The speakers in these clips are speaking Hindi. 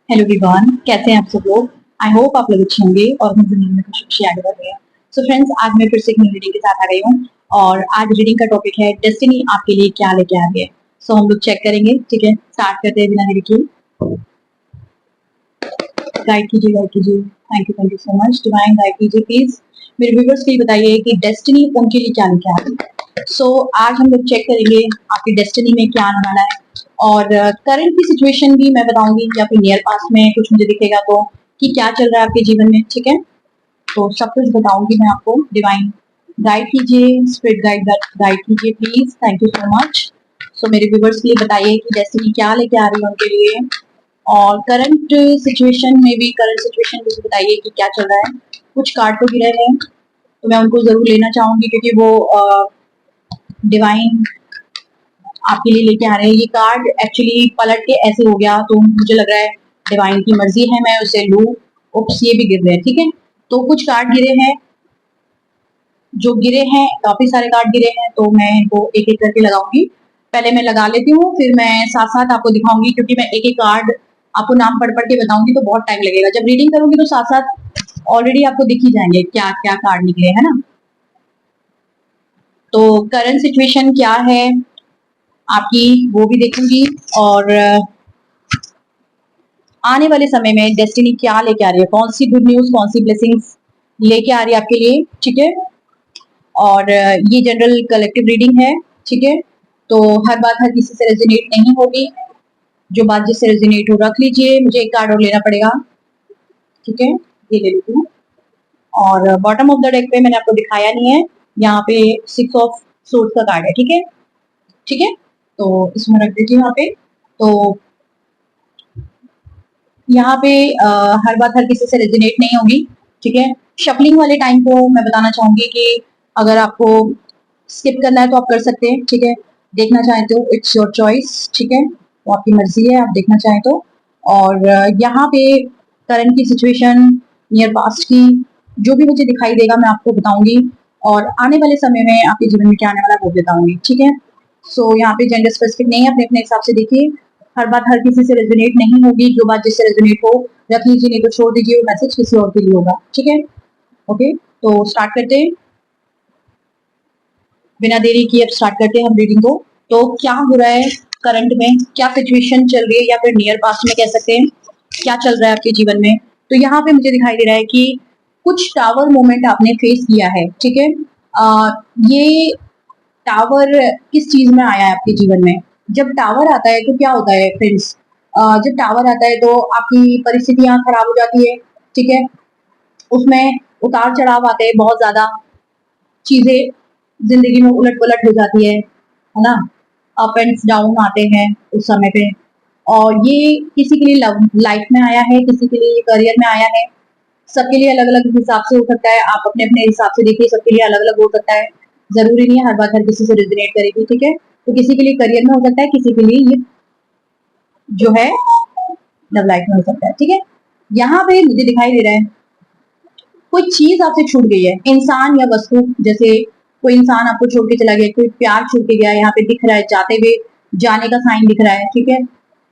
हेलो एवरीवन, कैसे हैं आप सब लोग। आई होप आप लोग अच्छे होंगे और अपनी जिंदगी में खुशी खुशी आगे बढ़ रहे हैं। सो फ्रेंड्स, आज मैं फिर से एक न्यू रीडिंग के साथ आ गई हूँ और आज रीडिंग का टॉपिक है डेस्टिनी आपके लिए क्या लेके आ रही है। सो हम लोग चेक करेंगे। ठीक है, स्टार्ट करते हैं बिना देरी के। गाइड कीजिए, गाइड कीजिए। Thank you so much. Divine guide कीजिए प्लीज। मेरे व्यूवर्स के लिए बताइए कि डेस्टिनी उनके लिए क्या लेके आ रही है। सो आज हम लोग चेक करेंगे आपकी डेस्टिनी में क्या आने वाला है और करंट की सिचुएशन भी मैं बताऊंगी या फिर नियर पास में कुछ मुझे दिखेगा तो कि क्या चल रहा है आपके जीवन में। ठीक है, तो सब कुछ बताऊंगी मैं आपको। डिवाइन गाइड कीजिए, स्पिरिट गाइड गाइड कीजिए please. Thank you so much. So मेरे व्यूवर्स के लिए बताइए कि डेस्टिनी क्या लेके आ रही है उनके लिए और करंट सिचुएशन में भी, करंट सिचुएशन भी बताइए कि क्या चल रहा है। कुछ कार्ड तो गिरे हैं तो मैं उनको जरूर लेना चाहूंगी क्योंकि वो डिवाइन आपके लिए लेके आ रहे हैं। ये कार्ड एक्चुअली पलट के ऐसे हो गया तो मुझे लग रहा है डिवाइन की मर्जी है मैं उसे लूं। उप्स, ये भी गिर रहे हैं। ठीक है, तो कुछ कार्ड गिरे हैं, जो गिरे हैं काफी सारे कार्ड गिरे हैं तो मैं इनको एक एक करके लगाऊंगी। पहले मैं लगा लेती हूँ, फिर मैं साथ साथ आपको दिखाऊंगी क्योंकि मैं एक एक कार्ड आपको नाम पढ़ पढ़ के बताऊंगी तो बहुत टाइम लगेगा। जब रीडिंग करूंगी तो साथ साथ ऑलरेडी आपको दिख ही जाएंगे क्या क्या कार्ड निकले, है ना। तो करंट सिचुएशन क्या है आपकी वो भी देखूंगी और आने वाले समय में डेस्टिनी क्या लेके आ रही है, कौन सी गुड न्यूज, कौन सी ब्लेसिंग्स लेके आ रही है आपके लिए। ठीक है, और ये जनरल कलेक्टिव रीडिंग है। ठीक है, तो हर बात हर किसी से रेजोनेट नहीं होगी। जो बात जिससे रेजोनेट हो रख लीजिए। मुझे एक कार्ड और लेना पड़ेगा। ठीक है, ये ले लेती हूँ। और बॉटम ऑफ द डेक पे मैंने आपको दिखाया नहीं है, यहाँ पे 6 ऑफ सोर्स का कार्ड है। ठीक है, ठीक है, तो इसमें रख दीजिए यहाँ पे। तो यहाँ पे हर बात हर किसी से रेजोनेट नहीं होगी। ठीक है, शफलिंग वाले टाइम को मैं बताना चाहूंगी कि अगर आपको स्किप करना है तो आप कर सकते हैं। ठीक है, देखना चाहें तो इट्स योर चॉइस। ठीक है, वो आपकी मर्जी है, आप देखना चाहें तो। और यहाँ पे करंट की सिचुएशन, नियर पास्ट की, जो भी मुझे दिखाई देगा मैं आपको बताऊंगी और आने वाले समय में आपके जीवन में क्या आने वाला है वो बताऊंगी। ठीक है, सो यहाँ पे जेंडर स्पेसिफिक नहीं है, अपने अपने हिसाब से देखिए। हर बात हर किसी से रेजोनेट नहीं होगी। जो बात जिससे रेजोनेट हो रख लीजिए, नहीं तो छोड़ दीजिए, वो मैसेज किसी और के लिए होगा। ठीक है, ओके, तो स्टार्ट करते हैं बिना देरी किए। अब स्टार्ट करते हैं हम रीडिंग को। तो क्या हो रहा है करंट में, क्या सिचुएशन चल रही है या फिर नियर पास्ट में कह सकते हैं क्या चल रहा है आपके जीवन में। तो यहाँ पे मुझे दिखाई दे रहा है कि कुछ टावर मोमेंट आपने फेस किया है। ठीक है, ये टावर किस चीज में आया है आपके जीवन में। जब टावर आता है तो क्या होता है फ्रेंड्स, जब टावर आता है तो आपकी परिस्थितियां खराब हो जाती है। ठीक है, उसमें उतार चढ़ाव आते हैं, बहुत ज्यादा चीजें जिंदगी में उलट पलट हो जाती है ना। अप एंड डाउन आते हैं उस समय पे। और ये किसी के लिए लव लाइफ में आया है, किसी के लिए करियर में आया है। सबके लिए अलग अलग हिसाब से हो सकता है, आप अपने अपने हिसाब से देखिए, सबके लिए अलग अलग हो सकता है। जरूरी नहीं है हर बात हर किसी से रिजोनेट करेगी। ठीक है, तो किसी के लिए करियर में हो सकता है, किसी के लिए ये जो है लव लाइफ में हो सकता है। ठीक है, यहाँ पे मुझे दिखाई दे रहा है कोई चीज आपसे छूट गई है, इंसान या वस्तु। जैसे कोई इंसान आपको छोड़ के चला गया, कोई प्यार छूट के गया, यहाँ पे दिख रहा है जाते हुए, जाने का साइन दिख रहा है। ठीक है,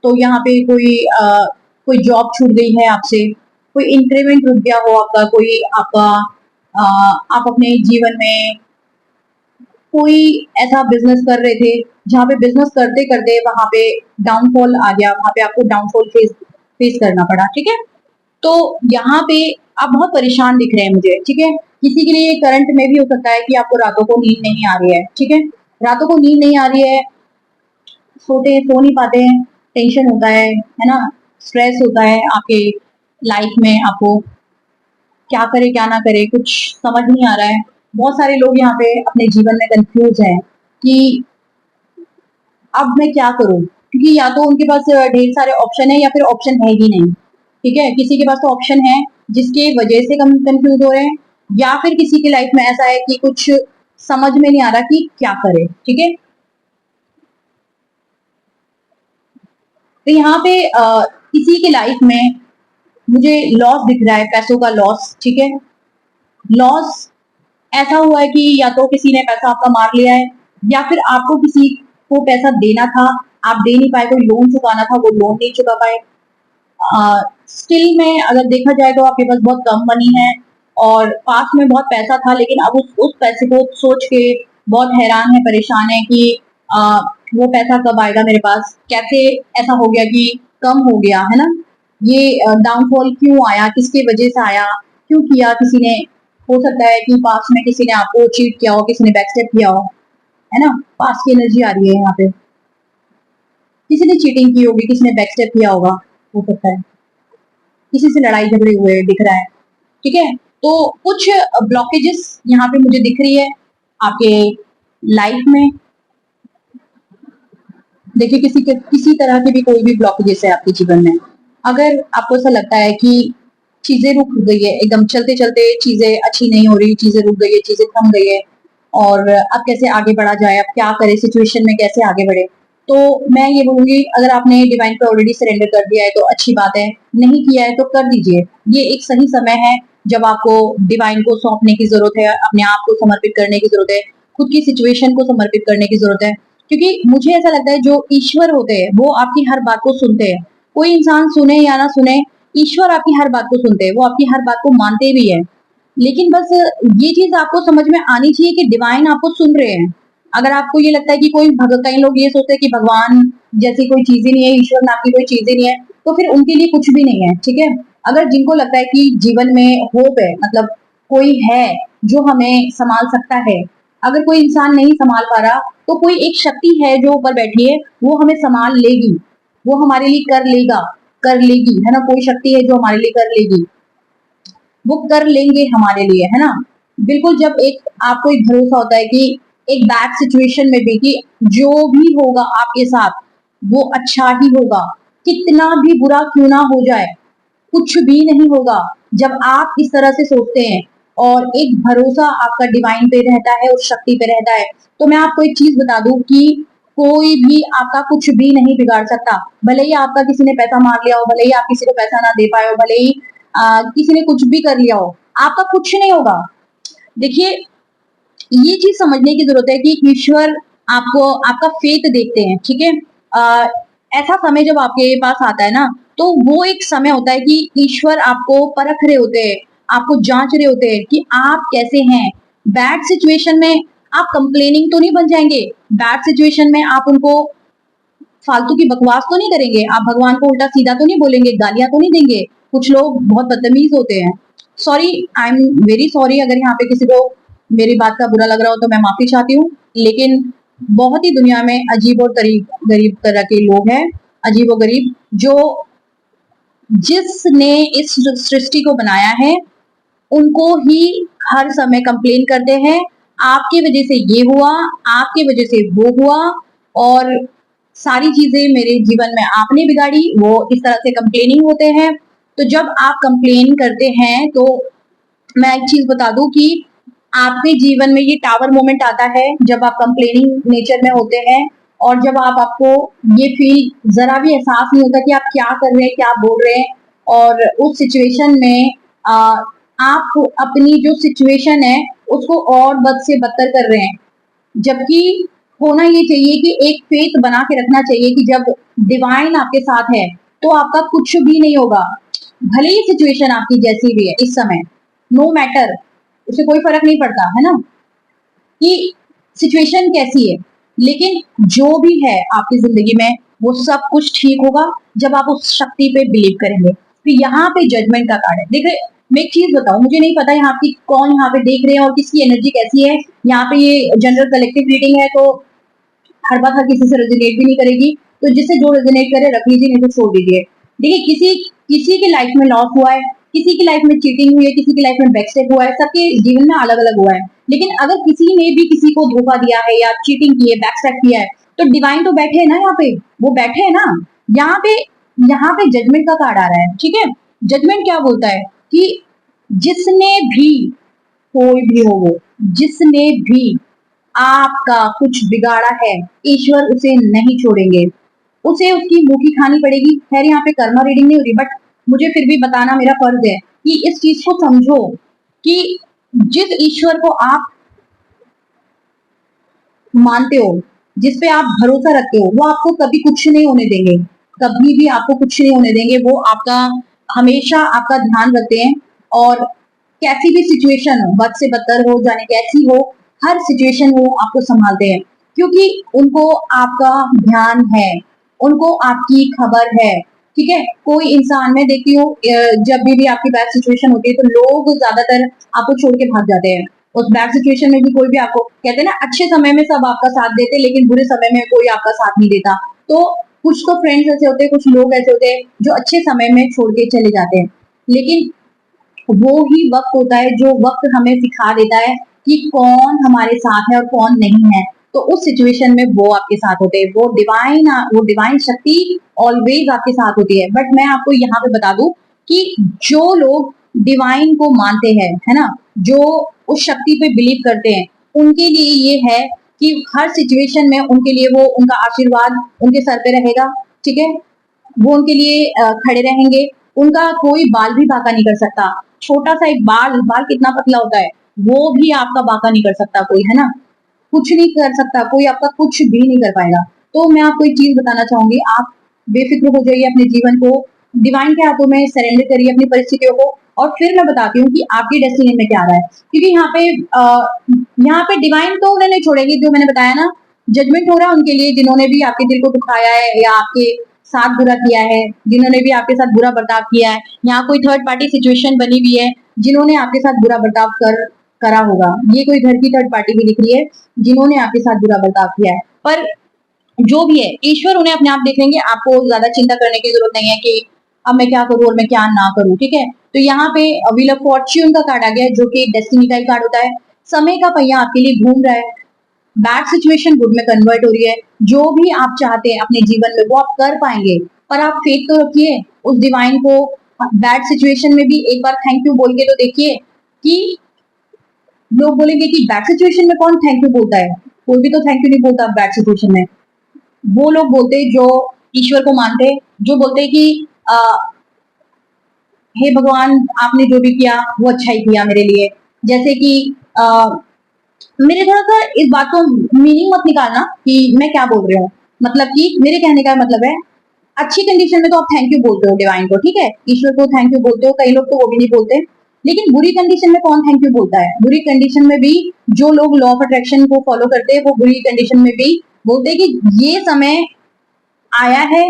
तो यहाँ पे कोई जॉब छूट गई है आपसे, कोई इंक्रीमेंट रुक गया हो आपका, कोई आपका आप अपने जीवन में कोई ऐसा बिजनेस कर रहे थे जहाँ पे बिजनेस करते करते वहां पे डाउनफॉल आ गया, वहां पे आपको डाउनफॉल फेस करना पड़ा। ठीक है, तो यहाँ पे आप बहुत परेशान दिख रहे हैं मुझे। ठीक है, किसी के लिए करंट में भी हो सकता है कि आपको रातों को नींद नहीं आ रही है। ठीक है, रातों को नींद नहीं आ रही है, सो नहीं पाते हैं, टेंशन होता है ना, स्ट्रेस होता है आपके लाइफ में। आपको क्या करे क्या ना करे कुछ समझ नहीं आ रहा है। बहुत सारे लोग यहाँ पे अपने जीवन में कंफ्यूज हैं कि अब मैं क्या करूं, क्योंकि या तो उनके पास ढेर सारे ऑप्शन है या फिर ऑप्शन है ही नहीं। ठीक है, किसी के पास तो ऑप्शन है जिसके वजह से कम कंफ्यूज हो रहे हैं, या फिर किसी की लाइफ में ऐसा है कि कुछ समझ में नहीं आ रहा कि क्या करे। ठीक है, तो यहाँ पे किसी की लाइफ में मुझे लॉस दिख रहा है, पैसों का लॉस। ठीक है, लॉस ऐसा हुआ है कि या तो किसी ने पैसा आपका मार लिया है या फिर आपको किसी को पैसा देना था, आप दे नहीं पाए, कोई लोन चुकाना था वो लोन नहीं चुका पाए। स्टिल में अगर देखा जाए तो आपके पास बहुत कम मनी है और पास में बहुत पैसा था, लेकिन अब उस पैसे को सोच के बहुत हैरान है, परेशान है कि आ, वो पैसा कब आएगा मेरे पास, कैसे ऐसा हो गया कि कम हो गया, है ना। ये डाउनफॉल क्यों आया, किसकी वजह से आया, क्यों किया किसी ने। हो सकता है कि पास में किसी ने आपको चीट किया हो, किसी ने बैकस्टेप किया हो, है ना। पास की एनर्जी आ रही है यहाँ पे, किसी ने चीटिंग की होगी, किसी ने बैकस्टेप किया होगा, हो सकता है किसी से लड़ाई झगड़े हुए दिख रहा है। ठीक है, तो कुछ ब्लॉकेजेस यहाँ पे मुझे दिख रही है आपके लाइफ में। देखिए किसी तरह के भी कोई भी ब्लॉकेजेस है आपके जीवन में, अगर आपको ऐसा लगता है कि चीजें रुक गई है, एकदम चलते चलते चीजें अच्छी नहीं हो रही, चीजें रुक गई है, चीजें थम गई है और अब कैसे आगे बढ़ा जाए, अब क्या करे, सिचुएशन में कैसे आगे बढ़े, तो मैं ये बोलूंगी अगर आपने डिवाइन पे ऑलरेडी सरेंडर कर दिया है तो अच्छी बात है, नहीं किया है तो कर दीजिए। ये एक सही समय है जब आपको डिवाइन को सौंपने की जरूरत है, अपने आप को समर्पित करने की जरूरत है, खुद की सिचुएशन को समर्पित करने की जरूरत है। क्योंकि मुझे ऐसा लगता है जो ईश्वर होते हैं वो आपकी हर बात को सुनते हैं। कोई इंसान सुने या ना सुने, ईश्वर आपकी हर बात को सुनते हैं, वो आपकी हर बात को मानते भी है। लेकिन बस ये चीज आपको समझ में आनी चाहिए कि डिवाइन आपको सुन रहे हैं। अगर आपको ये लगता है कि कई लोग ये सोचते हैं कि भगवान जैसी कोई चीज ही नहीं है, ईश्वर नाम की कोई चीज ही नहीं है, तो फिर उनके लिए कुछ भी नहीं है। ठीक है, अगर जिनको लगता है कि जीवन में होप है, मतलब कोई है जो हमें संभाल सकता है, अगर कोई इंसान नहीं संभाल पा रहा तो कोई एक शक्ति है जो ऊपर बैठी है, वो हमें संभाल लेगी, वो हमारे लिए कर लेगा, कर लेगी, है ना। कोई शक्ति है जो हमारे लिए कर लेगी, वो कर लेंगे हमारे लिए, है ना। बिल्कुल, जब एक आपको एक भरोसा होता है कि एक बैड सिचुएशन में भी कि जो भी होगा आपके साथ वो अच्छा ही होगा, कितना भी बुरा क्यों ना हो जाए, कुछ भी नहीं होगा। जब आप इस तरह से सोचते हैं और एक भरोसा आपका डिवाइन पे रहता है, उस शक्ति पे रहता है, तो मैं आपको एक चीज बता दूं कि कोई भी आपका कुछ भी नहीं बिगाड़ सकता। भले ही आपका किसी ने पैसा मार लिया हो, भले ही आप किसी को पैसा ना दे पाए हो, भले ही किसी ने कुछ भी कर लिया हो, आपका कुछ नहीं होगा। देखिए, ये चीज समझने की जरूरत है कि ईश्वर आपको आपका फेथ देखते हैं। ठीक है, ऐसा समय जब आपके पास आता है ना, तो वो एक समय होता है कि ईश्वर आपको परख रहे होते हैं, आपको जांच रहे होते हैं कि आप कैसे हैं। बैड सिचुएशन में आप कंप्लेनिंग तो नहीं बन जाएंगे, बैड सिचुएशन में आप उनको फालतू की बकवास तो नहीं करेंगे, आप भगवान को उल्टा सीधा तो नहीं बोलेंगे, गालियां तो नहीं देंगे। कुछ लोग बहुत बदतमीज होते हैं। Sorry, I am very sorry अगर यहाँ पे किसी को मेरी बात का बुरा लग रहा हो तो मैं माफी चाहती हूँ, लेकिन बहुत ही दुनिया में अजीब और गरीब तरह के लोग हैं, अजीब और गरीब, जो जिसने इस सृष्टि को बनाया है उनको ही हर समय कंप्लेन करते हैं, आपकी वजह से ये हुआ, आपकी वजह से वो हुआ, और सारी चीजें मेरे जीवन में आपने बिगाड़ी, वो इस तरह से कंप्लेनिंग होते हैं। तो जब आप कंप्लेन करते हैं तो मैं एक चीज बता दूं कि आपके जीवन में ये टावर मोमेंट आता है जब आप कंप्लेनिंग नेचर में होते हैं, और जब आपको ये फील जरा भी एहसास नहीं होता कि आप क्या कर रहे हैं, क्या बोल रहे हैं, और उस सिचुएशन में आप अपनी जो सिचुएशन है उसको और बद से बदतर कर रहे हैं। जबकि होना ये चाहिए कि एक फेथ बना के रखना चाहिए कि जब डिवाइन आपके साथ है तो आपका कुछ भी नहीं होगा। भले ही सिचुएशन आपकी जैसी भी है इस समय, नो मैटर, उससे कोई फर्क नहीं पड़ता, है ना, कि सिचुएशन कैसी है, लेकिन जो भी है आपकी जिंदगी में वो सब कुछ ठीक होगा जब आप उस शक्ति पे बिलीव करेंगे। तो यहाँ पे जजमेंट का कार्ड है। देखिए, मैं एक चीज बताऊं, मुझे नहीं पता यहाँ की कौन यहाँ पे देख रहे हैं और किसकी एनर्जी कैसी है। यहाँ पे ये जनरल कलेक्टिव रीडिंग है, तो हर बात हर किसी से रेजोनेट भी नहीं करेगी, तो जिससे जो रेजोनेट करे रख लीजिए, नहीं तो छोड़ दीजिए। देखिए, किसी किसी की लाइफ में लॉस हुआ है, किसी की लाइफ में चीटिंग हुई है, किसी की लाइफ में बैकस्टेप हुआ है, सबके जीवन में अलग अलग हुआ है। लेकिन अगर किसी ने भी किसी को धोखा दिया है या चीटिंग की है, बैकस्टेप किया है, तो डिवाइन तो बैठे है ना यहाँ पे, वो बैठे है ना यहाँ पे। यहाँ पे जजमेंट का कार्ड आ रहा है। ठीक है, जजमेंट क्या बोलता है कि जिसने भी, कोई भी हो वो, जिसने भी आपका कुछ बिगाड़ा है, ईश्वर उसे नहीं छोड़ेंगे, उसे उसकी मुंह की खानी पड़ेगी। खैर, यहाँ पे कर्मा रीडिंग नहीं हो रही, बट मुझे फिर भी बताना मेरा फर्ज है कि इस चीज को समझो कि जिस ईश्वर को आप मानते हो, जिस पे आप भरोसा रखते हो, वो आपको कभी कुछ नहीं होने देंगे। कभी भी आपको कुछ नहीं होने देंगे। वो आपका हमेशा आपका ध्यान रखते हैं और कैसी भी सिचुएशन हो, बद से बदतर हो, जाने कैसी हो, हर सिचुएशन वो आपको संभालते हैं क्योंकि उनको आपका ध्यान है, उनको आपकी खबर है। ठीक है, कोई इंसान मैं देखती हूँ जब भी आपकी बैड सिचुएशन होती है तो लोग ज्यादातर आपको छोड़ के भाग जाते हैं। उस बैड सिचुएशन में भी कोई भी आपको कहते हैं ना, अच्छे समय में सब आपका साथ देते लेकिन बुरे समय में कोई आपका साथ नहीं देता। तो कुछ तो फ्रेंड्स ऐसे होते हैं, कुछ लोग ऐसे होते हैं जो अच्छे समय में छोड़ के चले जाते हैं, लेकिन वो ही वक्त होता है जो वक्त हमें सिखा देता है कि कौन हमारे साथ है और कौन नहीं है। तो उस सिचुएशन में वो आपके साथ होते हैं, वो डिवाइन शक्ति ऑलवेज आपके साथ होती है। बट मैं आपको यहाँ पे बता दूं कि जो लोग डिवाइन को मानते हैं, है ना, जो उस शक्ति पे बिलीव करते हैं, उनके लिए ये है कि हर सिचुएशन में उनके लिए वो उनका आशीर्वाद उनके सर पे रहेगा। ठीक है, वो उनके लिए खड़े रहेंगे, उनका कोई बाल भी बांका नहीं कर सकता। छोटा सा एक बाल बाल कितना पतला होता है, वो भी आपका बांका नहीं कर सकता कोई, है ना, कुछ नहीं कर सकता कोई, आपका कुछ भी नहीं कर पाएगा। तो मैं आपको एक चीज बताना चाहूंगी, आप बेफिक्र हो जाइए, अपने जीवन को डिवाइन के हाथों में सरेंडर करिए, अपनी परिस्थितियों को, और फिर मैं बताती हूँ कि आपकी डेस्टिनी में क्या आ रहा है। क्योंकि यहाँ पे डिवाइन तो उन्हें नहीं छोड़ेगी, जो मैंने बताया ना, जजमेंट हो रहा है उनके लिए जिन्होंने भी आपके दिल को दुखाया है या आपके साथ बुरा किया है, जिन्होंने भी आपके साथ बुरा बर्ताव किया है। यहाँ कोई थर्ड पार्टी सिचुएशन बनी हुई है जिन्होंने आपके साथ बुरा बर्ताव करा होगा। ये कोई घर की थर्ड पार्टी भी दिख रही है जिन्होंने आपके साथ बुरा बर्ताव किया है। पर जो भी है, ईश्वर उन्हें अपने आप देख लेंगे। आपको ज्यादा चिंता करने की जरूरत नहीं है कि अब मैं क्या करूं और मैं क्या ना करूं। ठीक है, तो यहाँ पे व्हील ऑफ फॉर्च्यून का कार्ड आ गया है जो कि डेस्टिनी का ही कार्ड होता है। समय का पहिया आपके लिए घूम रहा है, बैड सिचुएशन गुड में कन्वर्ट हो रही है। जो भी आप चाहते हैं अपने जीवन में वो आप कर पाएंगे, पर आप फेथ तो रखिए उस डिवाइन को। बैड सिचुएशन में भी एक बार थैंक यू बोल के तो देखिए कि लोग बोलेंगे कि बैड सिचुएशन में कौन थैंक यू बोलता है, कोई भी तो थैंक यू नहीं बोलता बैड सिचुएशन में। वो लोग बोलते हैं जो ईश्वर को मानते हैं, जो बोलते हैं कि हे भगवान आपने जो भी किया वो अच्छा ही किया मेरे लिए। जैसे कि मेरे थोड़ा सा इस बात को मीनिंग मत निकालना कि मैं क्या बोल रही हूँ, मतलब कि मेरे कहने का मतलब है अच्छी कंडीशन में तो आप थैंक यू बोलते हो डिवाइन को, ठीक है, ईश्वर को थैंक यू बोलते हो। कई लोग तो वो भी नहीं बोलते, लेकिन बुरी कंडीशन में कौन थैंक यू बोलता है? बुरी कंडीशन में भी जो लोग लॉ ऑफ अट्रैक्शन को फॉलो करते हैं वो बुरी कंडीशन में भी बोलते हैं कि ये समय आया है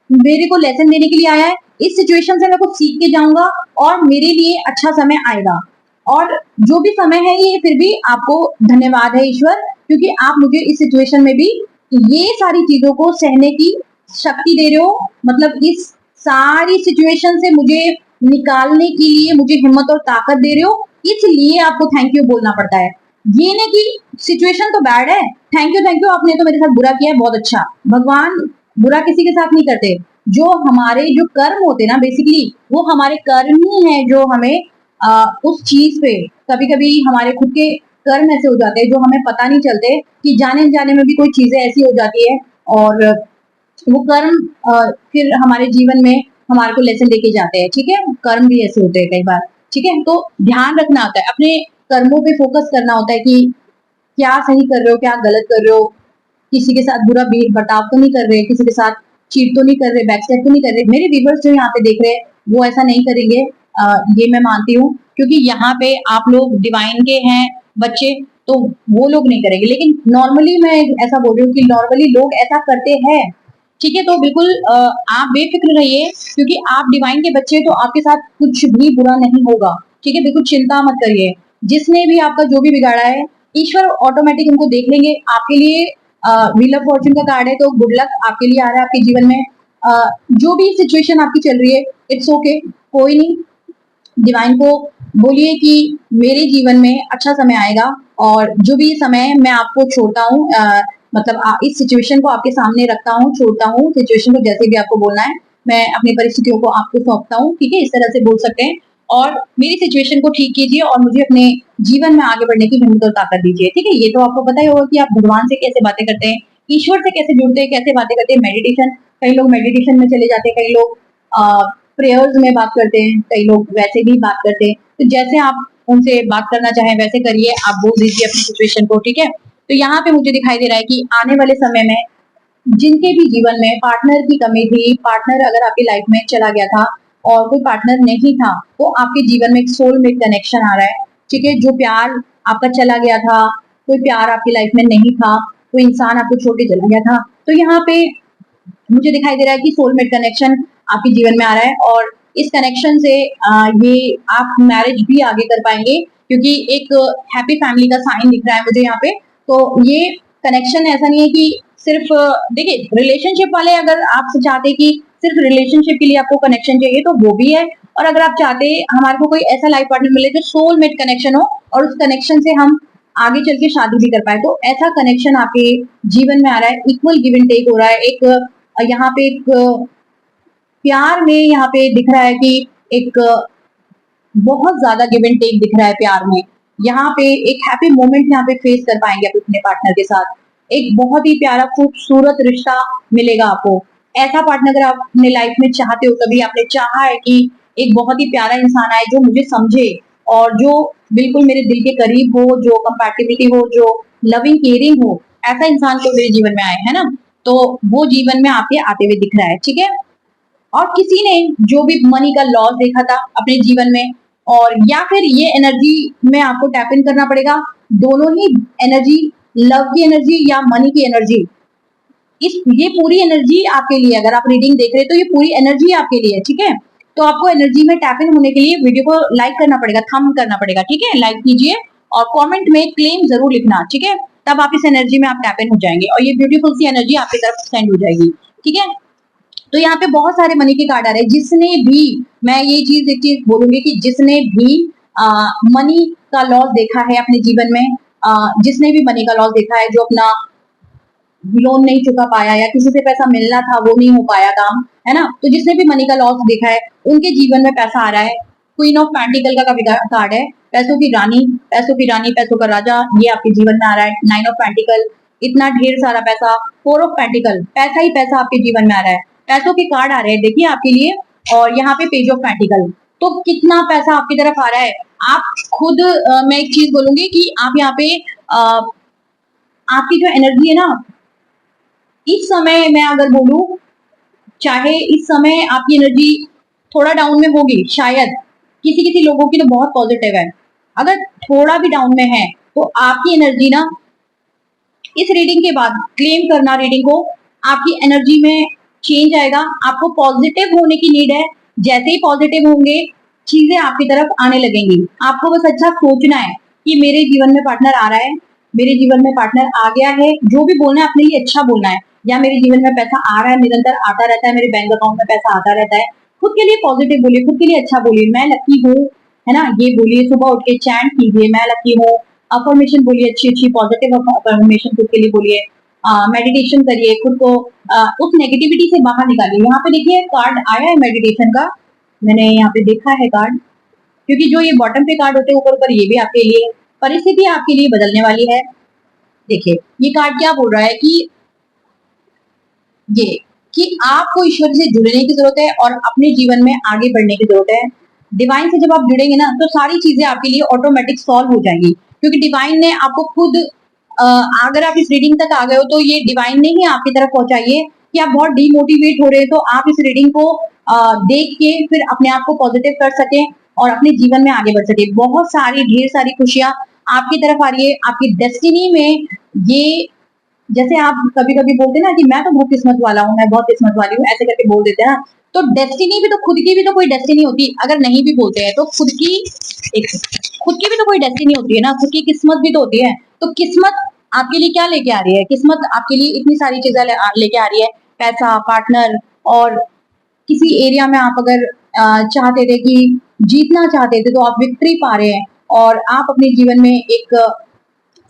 मेरे को लेसन देने के लिए आया है, इस सिचुएशन से मैं कुछ सीख के जाऊंगा और मेरे लिए अच्छा समय आएगा। और जो भी समय है ये फिर भी आपको धन्यवाद है ईश्वर, क्योंकि आप मुझे इस सिचुएशन में भी ये सारी चीजों को सहने की शक्ति दे रहे हो। मतलब इस सारी सिचुएशन से मुझे निकालने के लिए मुझे हिम्मत और ताकत दे रहे हो, इसलिए आपको थैंक यू बोलना पड़ता है। ये नहीं कि सिचुएशन तो बैड है, थैंक यू आपने तो मेरे साथ बुरा किया है, बहुत अच्छा। भगवान बुरा किसी के साथ नहीं करते। जो हमारे जो कर्म होते ना, बेसिकली वो हमारे कर्म ही है जो हमें उस चीज पे, कभी कभी हमारे खुद के कर्म ऐसे हो जाते हैं जो हमें पता नहीं चलते कि जाने जाने में भी कोई चीजें ऐसी हो जाती है, और वो कर्म फिर हमारे जीवन में हमारे को लेसन लेके जाते हैं। ठीक है, कर्म भी ऐसे होते हैं कई बार। ठीक है, तो ध्यान रखना होता है, अपने कर्मों पे फोकस करना होता है कि क्या सही कर रहे हो, क्या गलत कर रहे हो, किसी के साथ बुरा बर्ताव तो नहीं कर रहे, किसी के साथ चीट तो नहीं कर रहे, बैकस्टैब तो नहीं कर रहे। मेरे व्यूअर्स जो यहाँ पे देख रहे हैं वो ऐसा नहीं करेंगे, ये मैं मानती हूँ, क्योंकि यहाँ पे आप लोग डिवाइन के हैं बच्चे, तो वो लोग नहीं करेंगे। लेकिन नॉर्मली मैं ऐसा बोल रही हूँ कि नॉर्मली लोग ऐसा करते हैं। ठीक है, तो बिल्कुल आप बेफिक्र रहिए, क्योंकि आप डिवाइन के बच्चे, तो आपके साथ कुछ भी बुरा नहीं होगा। ठीक है, बिल्कुल चिंता मत करिए। जिसने भी आपका जो भी बिगाड़ा है, ईश्वर ऑटोमेटिक उनको देख लेंगे। आपके लिए व्हील ऑफ फॉर्च्यून का कार्ड है, तो गुड लक आपके लिए आ रहा है आपके जीवन में। जो भी सिचुएशन आपकी चल रही है, इट्स ओके, कोई नहीं। डिवाइन को बोलिए कि मेरे जीवन में अच्छा समय आएगा, और जो भी समय मैं आपको छोड़ता हूँ, मतलब इस सिचुएशन को आपके सामने रखता हूँ, छोड़ता हूँ सिचुएशन को, जैसे भी आपको बोलना है, मैं अपनी परिस्थितियों को आपको सौंपता हूँ। ठीक है, इस तरह से बोल सकते हैं, और मेरी सिचुएशन को ठीक कीजिए और मुझे अपने जीवन में आगे बढ़ने की हिम्मत और ताकत दीजिए। ठीक है, ये तो आपको पता ही होगा कि आप भगवान से कैसे बातें करते हैं, ईश्वर से कैसे जुड़ते हैं, कैसे बातें करते हैं। मेडिटेशन, कई लोग मेडिटेशन में चले जाते हैं, कई लोग प्रेयर्स में बात करते हैं, कई लोग वैसे भी बात करते हैं। तो जैसे आप उनसे बात करना चाहें वैसे करिए, आप बोल दीजिए अपनी सिचुएशन को। ठीक है, तो यहाँ पे मुझे दिखाई दे रहा है कि आने वाले समय में जिनके भी जीवन में पार्टनर की कमी थी, पार्टनर अगर आपकी लाइफ में चला गया था और कोई पार्टनर नहीं था, तो आपके जीवन में एक सोलमेट कनेक्शन आ रहा है, ठीक है? जो प्यार आपका चला गया था, कोई प्यार आपकी लाइफ में नहीं था, कोई इंसान आपको छोड़ के चला गया था, तो यहाँ पे मुझे दिखाई दे रहा है कि सोलमेट कनेक्शन आपके जीवन में आ रहा है और इस कनेक्शन से ये आप मैरिज भी आगे कर पाएंगे, क्योंकि एक हैप्पी फैमिली का साइन दिख रहा है मुझे यहाँ पे। तो ये कनेक्शन ऐसा नहीं है कि सिर्फ देखिए, रिलेशनशिप वाले अगर आप चाहते कि सिर्फ रिलेशनशिप के लिए आपको कनेक्शन चाहिए तो वो भी है, और अगर आप चाहते हमारे को कोई ऐसा लाइफ पार्टनर मिले जो सोलमेट कनेक्शन हो और उस कनेक्शन से हम आगे चल के शादी भी कर पाए, तो ऐसा कनेक्शन आपके जीवन में आ रहा है। इक्वल गिव एंड टेक हो रहा है, एक यहाँ पे एक प्यार में यहाँ पे दिख रहा है कि एक बहुत ज्यादा गिव एंड टेक दिख रहा है प्यार में। यहाँ पे एक हैप्पी मोमेंट यहाँ पे फेस कर पाएंगे आप अपने पार्टनर के साथ। एक बहुत ही प्यारा खूबसूरत रिश्ता मिलेगा आपको। ऐसा पार्टनर अगर आप अपने लाइफ में चाहते हो, कभी आपने चाहा है कि एक बहुत ही प्यारा इंसान आए जो मुझे समझे और जो बिल्कुल मेरे दिल के करीब हो, जो कंपैटिबिलिटी हो, जो लविंग केयरिंग हो, ऐसा इंसान तो मेरे जीवन में आए, है ना? तो वो जीवन में आपके आते हुए दिख रहा है, ठीक है? और किसी ने जो भी मनी का लॉस देखा था अपने जीवन में, और या फिर ये एनर्जी में आपको टैप इन करना पड़ेगा। दोनों ही एनर्जी, लव की एनर्जी या मनी की एनर्जी, इस ये पूरी एनर्जी आपके लिए, अगर आप रीडिंग देख रहे हैं तो ये पूरी एनर्जी आपके लिए है, ठीक है? तो आपको एनर्जी में टैप इन होने के लिए वीडियो को लाइक करना पड़ेगा, थंब करना पड़ेगा, ठीक है? लाइक कीजिए और कमेंट में क्लेम जरूर लिखना, ठीक है? तब आप इस एनर्जी में आप टैप इन हो जाएंगे और ये ब्यूटीफुल सी एनर्जी आपकी तरफ सेंड हो जाएगी, ठीक है? तो यहाँ पे बहुत सारे मनी के कार्ड आ रहे हैं। जिसने भी, मैं ये चीज एक चीज बोलूंगी कि जिसने भी मनी का लॉस देखा है अपने जीवन में, जिसने भी मनी का लॉस देखा है, जो अपना लोन नहीं चुका पाया या किसी से पैसा मिलना था वो नहीं हो पाया काम, है ना? तो जिसने भी मनी का लॉस देखा है उनके जीवन में पैसा आ रहा है। क्वीन ऑफ पेंटिकल का कार्ड है, पैसों की रानी, पैसों की रानी, पैसों का राजा, ये आपके जीवन में आ रहा है। नाइन ऑफ पेंटिकल, इतना ढेर सारा पैसा। फोर ऑफ पेंटिकल, पैसा ही पैसा आपके जीवन में आ रहा है। पैसों के कार्ड आ रहे हैं देखिए आपके लिए। और यहाँ पे पेज ऑफ पेंटिकल, तो कितना पैसा आपकी तरफ आ रहा है। आप खुद मैं एक चीज बोलूंगी कि आप यहाँ पे आपकी जो एनर्जी है ना, इस समय मैं अगर बोलूं, चाहे इस समय आपकी एनर्जी थोड़ा डाउन में होगी, शायद किसी किसी लोगों की तो बहुत पॉजिटिव है, अगर थोड़ा भी डाउन में है तो आपकी एनर्जी ना, इस रीडिंग के बाद क्लेम करना रीडिंग को, आपकी एनर्जी में चेंज आएगा। आपको पॉजिटिव होने की नीड है। जैसे ही पॉजिटिव होंगे चीजें आपकी तरफ आने लगेंगी। आपको बस अच्छा सोचना है कि मेरे जीवन में पार्टनर आ रहा है, मेरे जीवन में पार्टनर आ गया है, जो भी बोलना है अपने लिए अच्छा बोलना है। या मेरे जीवन में पैसा आ रहा है, निरंतर आता रहता है, मेरे बैंक अकाउंट में पैसा आता रहता है। खुद के लिए पॉजिटिव बोलिए, खुद के लिए अच्छा बोलिए, मैं लकी हूँ, है ना? ये बोलिए, सुबह उठ के चैंट कीजिए, मैं लकी हूँ। अफर्मेशन बोलिए, अच्छी अच्छी पॉजिटिव अफर्मेशन खुद के लिए बोलिए। मेडिटेशन करिए, खुद को उस नेगेटिविटी से बाहर निकालिए। यहाँ पे देखिए कार्ड आया है मेडिटेशन का, मैंने यहाँ पे देखा है कार्ड, क्योंकि जो ये बॉटम पे कार्ड होते हैं ऊपर ऊपर, ये भी आपके लिए परिस्थिति आपके लिए बदलने वाली है। देखिए ये कार्ड क्या बोल रहा है कि ये कि आपको ईश्वर से जुड़ने की जरूरत है और अपने जीवन में आगे बढ़ने की जरूरत है। डिवाइन से जब आप जुड़ेंगे ना तो सारी चीजें आपके लिए ऑटोमेटिक सॉल्व हो जाएंगी, क्योंकि डिवाइन ने आपको खुद अगर आप इस रीडिंग तक आ गए हो तो ये डिवाइन ने ही आपकी तरफ पहुंचाई है कि आप बहुत डिमोटिवेट हो रहे हैं, तो आप इस रीडिंग को देख के फिर अपने आप को पॉजिटिव कर सके और अपने जीवन में आगे बढ़ सके। बहुत सारी ढेर सारी खुशियां आपकी तरफ आ रही है। आपकी डेस्टिनी में ये, जैसे आप कभी कभी बोलते हैं ना कि मैं तो बहुत किस्मत वाला हूँ, मैं बहुत किस्मत वाली हूँ, ऐसे करके बोल देते हैं ना, तो डेस्टिनी भी तो खुद की भी तो कोई डेस्टिनी होती, अगर नहीं भी बोलते हैं तो खुद की एक खुद की भी तो कोई डेस्टिनी होती है ना, खुद की किस्मत भी तो होती है। तो किस्मत आपके लिए क्या लेके आ रही है? किस्मत आपके लिए इतनी सारी चीजें लेके आ रही है, पैसा, पार्टनर, और किसी एरिया में आप अगर चाहते थे कि जीतना चाहते थे तो आप विक्ट्री पा रहे हैं और आप अपने जीवन में एक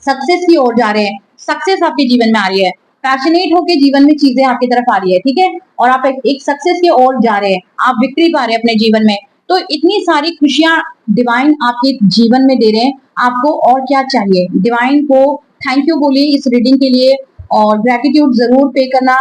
सक्सेस की ओर जा रहे हैं। सक्सेस आपके जीवन में आ रही है, पैशनेट होकर जीवन में चीजें आपकी तरफ आ रही है, ठीक है? और आप एक सक्सेस की ओर जा रहे हैं, आप विक्ट्री पा रहे हैं अपने जीवन में। तो इतनी सारी खुशियां डिवाइन आपके जीवन में दे रहे हैं, आपको और क्या चाहिए? डिवाइन को थैंक यू बोलिए इस रीडिंग के लिए और ग्रेटिट्यूड जरूर पे करना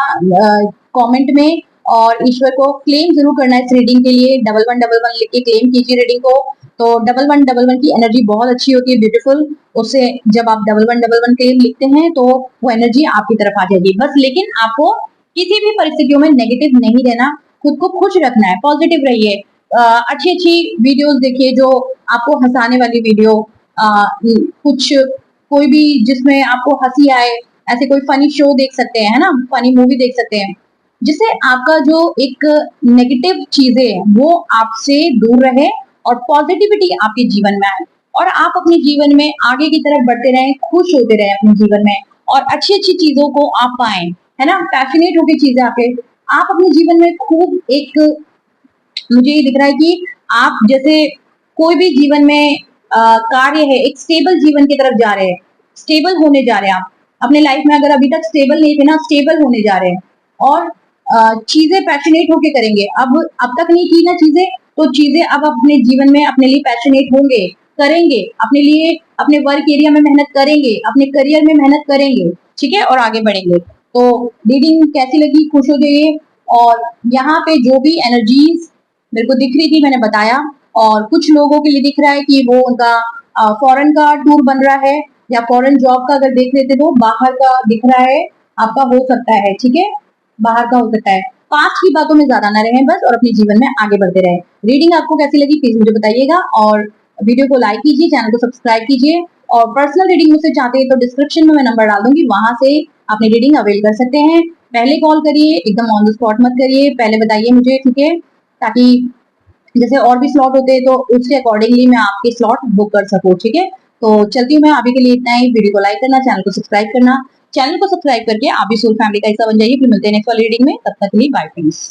कमेंट में, और ईश्वर को क्लेम जरूर करना इस रीडिंग के लिए। 1111 लिख के क्लेम कीजिए रीडिंग को। तो डबल वन की एनर्जी बहुत अच्छी होती है, ब्यूटीफुल। उससे जब आप डबल वन के लिए लिखते हैं तो वो एनर्जी आपकी तरफ आ जाएगी। बस लेकिन आपको किसी भी परिस्थितियों में नेगेटिव नहीं रहना, खुद को खुश रखना है, पॉजिटिव रहिए। अच्छी अच्छी वीडियोस देखिए जो आपको हंसाने वाली वीडियो, कुछ कोई भी जिसमें आपको हंसी आए, ऐसे कोई फनी शो देख सकते हैं, है ना, फनी मूवी देख सकते हैं, जिससे आपका जो एक नेगेटिव चीजें हैं वो आपसे दूर रहे और पॉजिटिविटी आपके जीवन में आए और आप अपने जीवन में आगे की तरफ बढ़ते रहें, खुश होते रहें अपने जीवन में और अच्छी अच्छी चीजों को आप पाएं, है ना, पैशनेट होकर चीजें आके आप अपने जीवन में खूब एक, मुझे ये दिख रहा है कि आप जैसे कोई भी जीवन में कार्य है, एक स्टेबल जीवन की तरफ जा रहे हैं, स्टेबल होने जा रहे हैं। आप अपने लाइफ में अगर अभी तक स्टेबल नहीं थे ना, स्टेबल होने जा रहे हैं और चीजें पैशनेट होके करेंगे। अब तक नहीं की ना चीजें, तो चीजें अब अपने जीवन में अपने लिए पैशनेट होंगे, करेंगे अपने लिए, अपने वर्क एरिया में मेहनत करेंगे, अपने करियर में मेहनत करेंगे, ठीक है, और आगे बढ़ेंगे। तो रीडिंग कैसी लगी, खुश हो जाइए। और यहाँ पे जो भी एनर्जीज मेरे को दिख रही थी मैंने बताया, और कुछ लोगों के लिए दिख रहा है कि वो उनका फॉरेन का टूर बन रहा है या फॉरेन जॉब का अगर देख लेते तो बाहर का दिख रहा है, आपका हो सकता है, ठीक है, बाहर का हो सकता है। पास्ट की बातों में ज्यादा ना रहें बस, और अपने जीवन में आगे बढ़ते रहें। रीडिंग आपको कैसी लगी प्लीज मुझे बताइएगा, और वीडियो को लाइक कीजिए, चैनल को सब्सक्राइब कीजिए, और पर्सनल रीडिंग मुझसे चाहते हैं तो डिस्क्रिप्शन में मैं नंबर डाल दूंगी, वहां से अपनी रीडिंग अवेल कर सकते हैं। पहले कॉल करिए, एकदम ऑन द स्पॉट मत करिए, पहले बताइए मुझे, ठीक है, ताकि जैसे और भी स्लॉट होते हैं तो उसके अकॉर्डिंगली मैं आपके स्लॉट बुक कर सकूं, ठीक है। तो चलती हूँ मैं, अभी के लिए इतना ही। वीडियो को लाइक करना, चैनल को सब्सक्राइब करना, चैनल को सब्सक्राइब करके आप भी सोल फैमिली का हिस्सा बन जाइए। फिर मिलते हैं नेक्स्ट वाली रीडिंग में, तब तक के लिए बाय फ्रेंड्स।